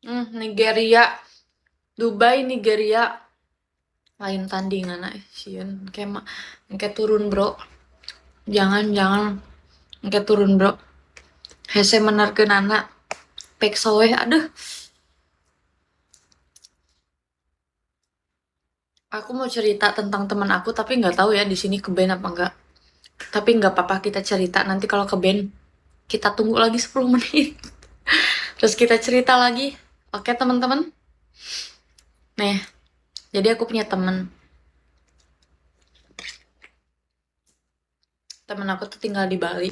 Nigeria, Dubai, Nigeria, lain tandingan sieun kayak turun bro, jangan kayak turun bro, hese menerkeun anak pek soeh aduh. Aku mau cerita tentang teman aku tapi nggak tahu ya di sini ke band apa enggak. Tapi nggak apa-apa kita cerita nanti kalau ke band kita tunggu lagi 10 menit. Terus kita cerita lagi. Oke teman-teman? Nih, jadi aku punya temen. Temen aku tuh tinggal di Bali.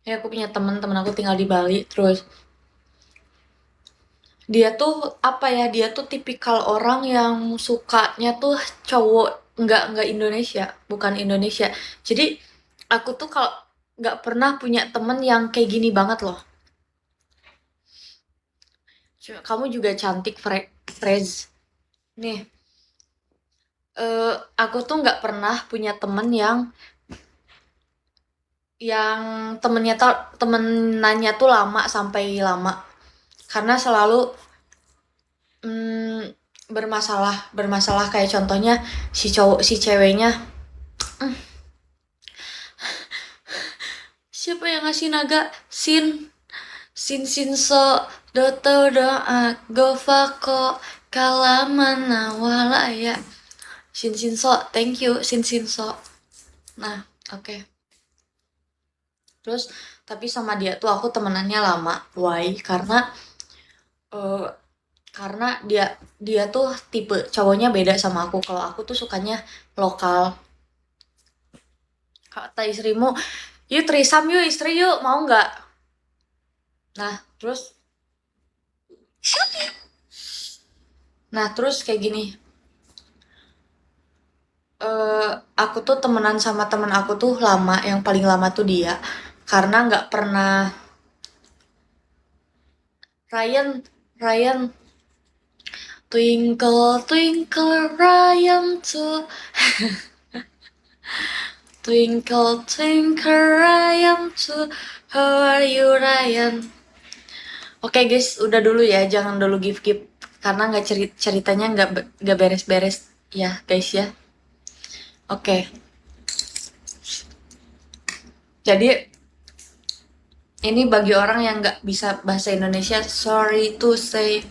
Ya aku punya temen aku tinggal di Bali. Terus dia tuh apa ya? Dia tuh tipikal orang yang sukanya tuh cowok nggak Indonesia, bukan Indonesia. Jadi aku tuh kalau nggak pernah punya temen yang kayak gini banget loh. Kamu juga cantik, Frez. Nih, aku tuh nggak pernah punya temen yang temenannya tuh lama sampai lama karena selalu mm, bermasalah kayak contohnya si ceweknya, "Mm, siapa yang ngasih naga sin so doto doa govako kalamana walaya sin so thank you sin so." Nah, oke. Okay. Terus tapi sama dia tuh aku temenannya lama. Why? Uh, karena dia tuh tipe cowoknya beda sama aku. Kalau aku tuh sukanya lokal. Kata istrimu, yuk trisam yuk istri yuk, mau nggak? Nah terus, terus kayak gini. eh aku tuh temenan sama temen aku tuh lama, yang paling lama tuh dia. Karena nggak pernah Ryan, Ryan, twinkle twinkle Ryan tuh, twinkle twinkle Ryan tuh, how are you Ryan? Oke guys, udah dulu ya, jangan dulu give karena nggak ceritanya nggak beres-beres ya guys ya. Oke, jadi ini bagi orang yang nggak bisa bahasa Indonesia, sorry to say,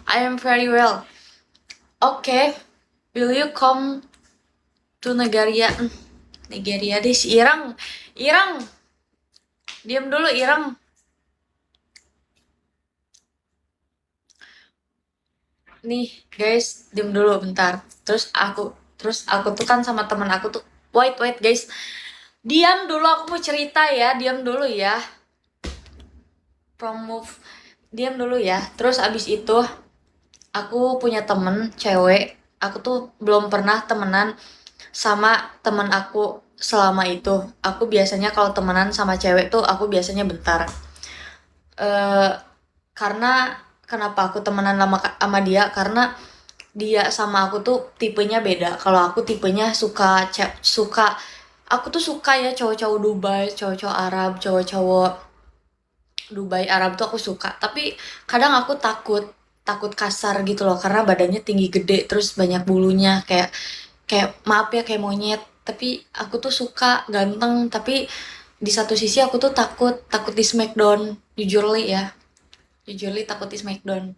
I am very well. Oke, will you come to Nigeria? Nigeria deh si Irang, Irang, diam dulu Irang. Nih guys, diam dulu bentar. Terus aku tuh kan sama teman aku tuh, wait guys, diam dulu, aku mau cerita ya, diam dulu ya. Promove, diam dulu ya. Terus abis itu aku punya temen cewek. Aku tuh belum pernah temenan sama temen aku selama itu. Aku biasanya kalau temenan sama cewek tuh aku biasanya bentar. eh karena kenapa aku temenan sama dia? Karena dia sama aku tuh tipenya beda. Kalau aku tipenya suka, aku tuh suka ya cowok-cowok Dubai, cowok-cowok Arab, cowok-cowok Dubai Arab tuh aku suka. Tapi kadang aku takut takut kasar gitu loh karena badannya tinggi gede terus banyak bulunya kayak kayak maaf ya kayak monyet. Tapi aku tuh suka ganteng, tapi di satu sisi aku tuh takut takut di smackdown, jujurly ya, jujurly takut di smackdown.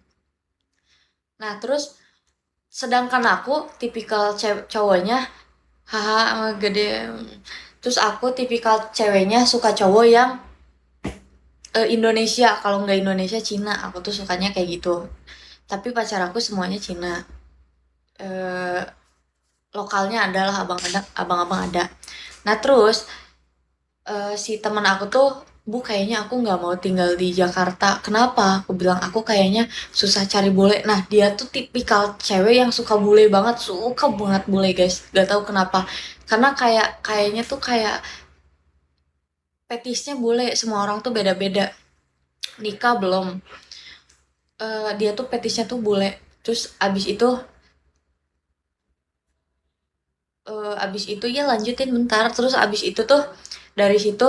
Nah terus sedangkan aku tipikal cowoknya haha gede. Terus aku tipikal ceweknya suka cowok yang Indonesia, kalau nggak Indonesia Cina, aku tuh sukanya kayak gitu. Tapi pacar aku semuanya Cina. eh Lokalnya adalah abang-abang ada. Nah terus si teman aku tuh, bu kayaknya aku nggak mau tinggal di Jakarta. Kenapa? Aku bilang aku kayaknya susah cari bule. Nah dia tuh tipikal cewek yang suka banget bule guys. Gak tahu kenapa. Karena kayaknya tuh kayak fetisnya bule. Semua orang tuh beda-beda. Nikah belum. Dia tuh fetisnya tuh bule. Terus abis itu Abis itu ya lanjutin bentar, terus abis itu tuh dari situ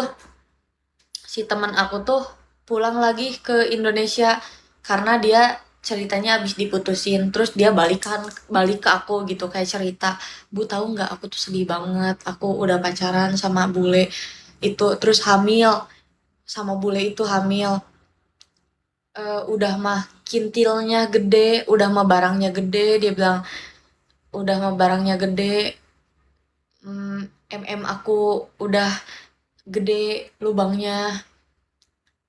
si teman aku tuh pulang lagi ke Indonesia karena dia ceritanya abis diputusin, terus dia balik ke aku gitu kayak cerita, Bu tahu nggak aku tuh sedih banget, aku udah pacaran sama bule itu terus hamil, sama bule itu hamil. Udah mah kintilnya gede, udah mah barangnya gede, dia bilang udah mah barangnya gede, mm, aku udah gede lubangnya.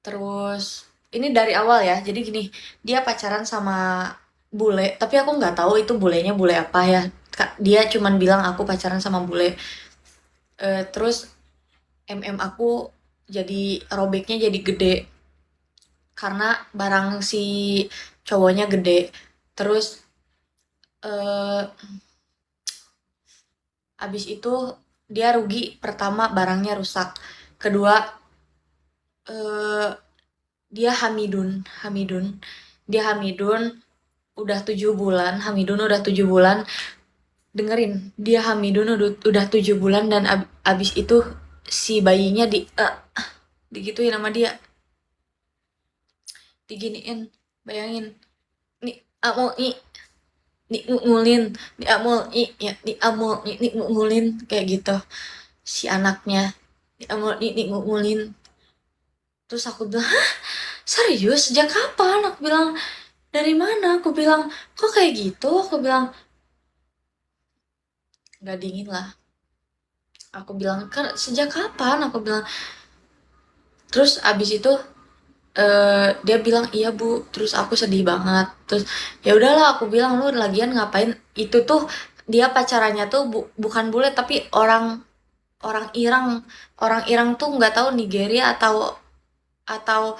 Terus ini dari awal ya. Jadi gini, dia pacaran sama bule, tapi aku nggak tahu itu bulenya bule apa ya. Dia cuman bilang aku pacaran sama bule. Terus aku jadi robeknya jadi gede karena barang si cowoknya gede. Terus eh abis itu dia rugi, pertama barangnya rusak. Kedua eh dia Hamidun. Dia Hamidun udah 7 bulan, Hamidun udah 7 bulan, dengerin, dia Hamidun udah 7 bulan dan abis itu si bayinya digituin sama dia, diginiin, bayangin, nih amul nih ngulin, nih amul ya nih amul nih ngulin kayak gitu si anaknya, nih amul nih ngulin. Terus aku bilang, hah serius sejak kapan, aku bilang dari mana, aku bilang kok kayak gitu, aku bilang nggak dingin lah, aku bilang kan sejak kapan, aku bilang. Terus abis itu dia bilang iya bu, terus aku sedih banget, terus ya udahlah aku bilang lu lagian ngapain, itu tuh dia pacarannya tuh bukan bule tapi orang orang Irang, orang Irang tuh nggak tahu Nigeria atau atau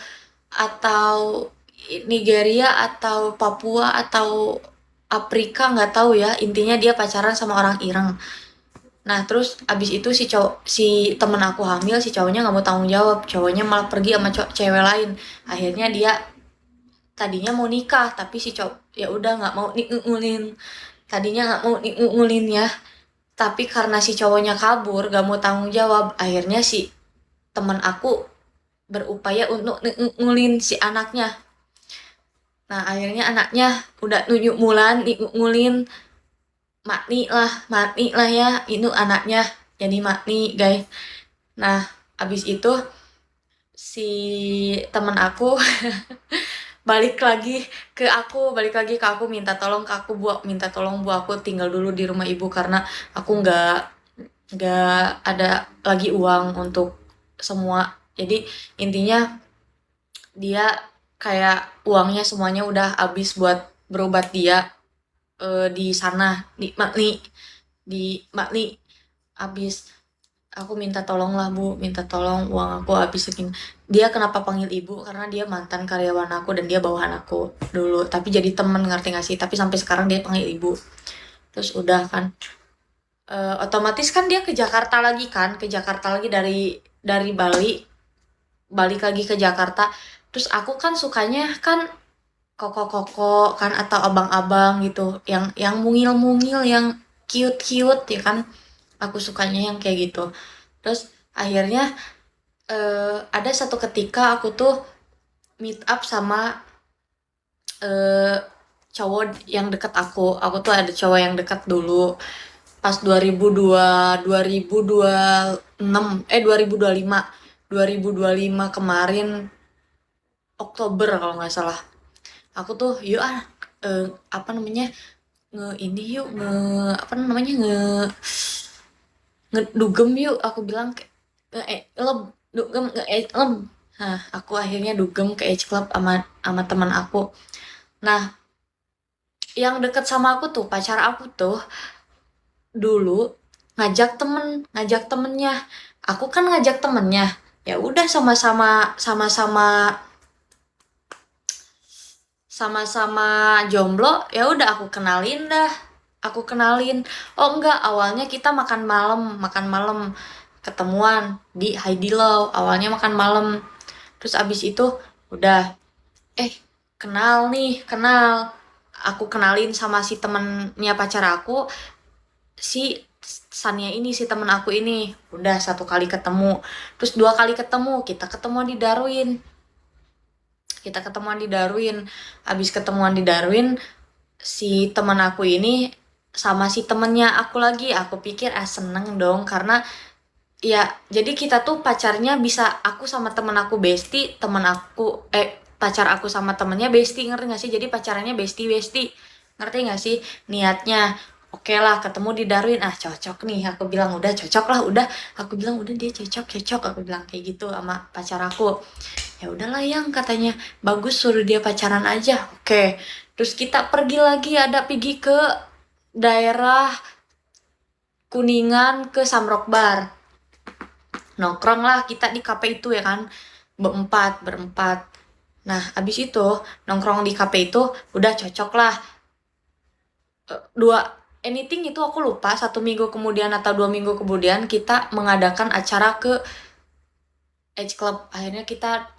Nigeria atau Papua atau Afrika nggak tahu ya, intinya dia pacaran sama orang Irang. Nah terus abis itu si temen aku hamil, si cowoknya nggak mau tanggung jawab, cowoknya malah pergi sama cewek lain. Akhirnya dia tadinya mau nikah tapi si cowok ya udah nggak mau ngulin, tadinya nggak mau ngulin ya, tapi karena si cowoknya kabur gak mau tanggung jawab, akhirnya si temen aku berupaya untuk ngulin si anaknya. Nah akhirnya anaknya udah 7 bulan ngulin, mati lah ya itu anaknya, jadi mati guys. Nah abis itu si temen aku balik lagi ke aku minta tolong bu aku tinggal dulu di rumah ibu karena aku nggak ada lagi uang untuk semua. Jadi intinya dia kayak uangnya semuanya udah habis buat berobat dia di sana di Makni habis. Aku minta tolong lah bu, minta tolong uang aku habis segini. Dia kenapa panggil ibu karena dia mantan karyawan aku dan dia bawahan aku dulu, tapi jadi temen, ngerti gak sih, tapi sampai sekarang dia panggil ibu. Terus udah kan, otomatis kan dia ke Jakarta lagi kan, ke Jakarta lagi dari Bali, balik lagi ke Jakarta. Terus aku kan sukanya kan koko-koko kan atau abang-abang gitu, yang mungil-mungil, yang cute-cute ya kan, aku sukanya yang kayak gitu. Terus akhirnya ada satu ketika aku tuh meet up sama eh, cowok yang deket aku tuh ada cowok yang dekat dulu pas 2006 2025 kemarin Oktober kalau nggak salah. Aku tuh yuk apa namanya, nge ini yuk nge apa namanya ngedugem yuk, aku bilang leb dugem leb. Nah aku akhirnya dugem ke H Club sama teman aku. Nah yang deket sama aku tuh pacar aku tuh dulu ngajak temennya, aku kan ngajak temennya, ya udah sama-sama jomblo, ya udah aku kenalin. Oh enggak, awalnya kita makan malam ketemuan di Heidi Lau, awalnya makan malam. Terus abis itu udah eh kenal, aku kenalin sama si temennya pacar aku, si Sannya ini, si temen aku ini. Udah 1 kali ketemu, terus 2 kali ketemu, kita ketemuan di Darwin. Abis ketemuan di Darwin, si temen aku ini sama si temennya aku lagi. Aku pikir seneng dong, karena ya jadi kita tuh pacarnya bisa, aku sama temen aku bestie, pacar aku sama temennya bestie, ngerti gak sih? Jadi pacarannya bestie, ngerti gak sih niatnya? Oke lah, ketemu di Darwin, cocok nih, aku bilang udah cocok lah, aku bilang udah dia cocok, aku bilang kayak gitu sama pacar aku. Ya udahlah yang katanya bagus, suruh dia pacaran aja. Oke, terus kita pergi ke daerah Kuningan, ke Samrok Bar. Nongkrong lah kita di kafe itu ya kan, berempat. Nah abis itu nongkrong di kafe itu udah cocok lah. Anything itu aku lupa, 1 minggu kemudian atau 2 minggu kemudian kita mengadakan acara ke Edge Club. Akhirnya kita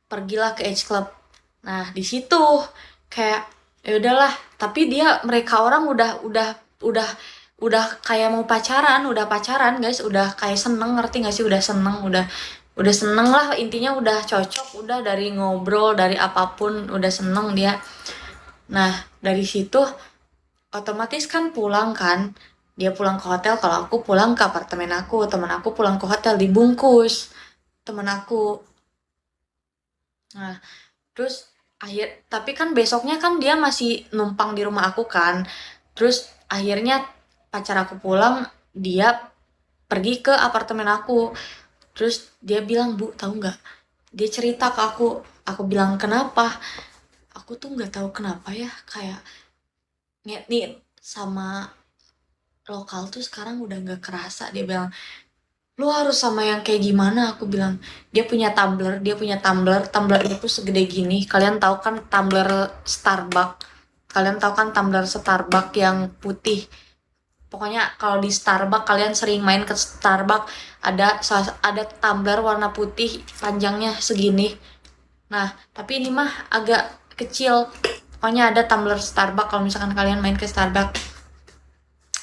pergilah ke Edge Club. Nah di situ kayak ya udahlah, tapi mereka orang udah kayak mau pacaran, guys, udah kayak seneng, ngerti gak sih? Udah seneng lah, intinya udah cocok, udah dari ngobrol, dari apapun udah seneng dia. Nah dari situ otomatis kan pulang kan, dia pulang ke hotel, kalau aku pulang ke apartemen aku, teman aku pulang ke hotel, dibungkus teman aku. Nah terus tapi kan besoknya kan dia masih numpang di rumah aku kan. Terus akhirnya pacar aku pulang, dia pergi ke apartemen aku. Terus dia bilang, "Bu, tahu nggak?" Dia cerita ke aku bilang, "Kenapa?" Aku tuh nggak tahu kenapa ya, kayak nih sama lokal tuh sekarang udah nggak kerasa. Dia bilang, "Lu harus sama yang kayak gimana?" Aku bilang, dia punya tumbler tumblernya tuh segede gini. Kalian tahu kan tumbler Starbucks yang putih? Pokoknya kalau di Starbucks, kalian sering main ke Starbucks, ada tumbler warna putih panjangnya segini. Nah tapi ini mah agak kecil. Pokoknya ada tumbler Starbucks kalau misalkan kalian main ke Starbucks.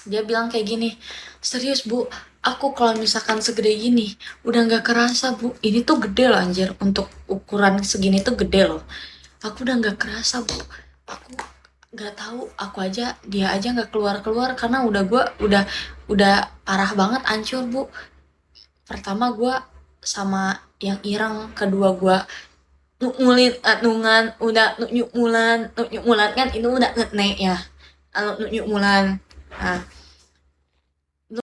Dia bilang kayak gini, "Serius Bu, aku kalau misalkan segede gini udah nggak kerasa Bu, ini tuh gede loh anjir, untuk ukuran segini tuh gede loh. Aku udah nggak kerasa Bu, aku nggak tahu, dia aja nggak keluar karena udah parah banget, hancur Bu. Pertama gue sama yang ireng, kedua gue nungulin nungan, udah nyuk mulan kan itu udah ngetne ya, nyuk mulan. Nah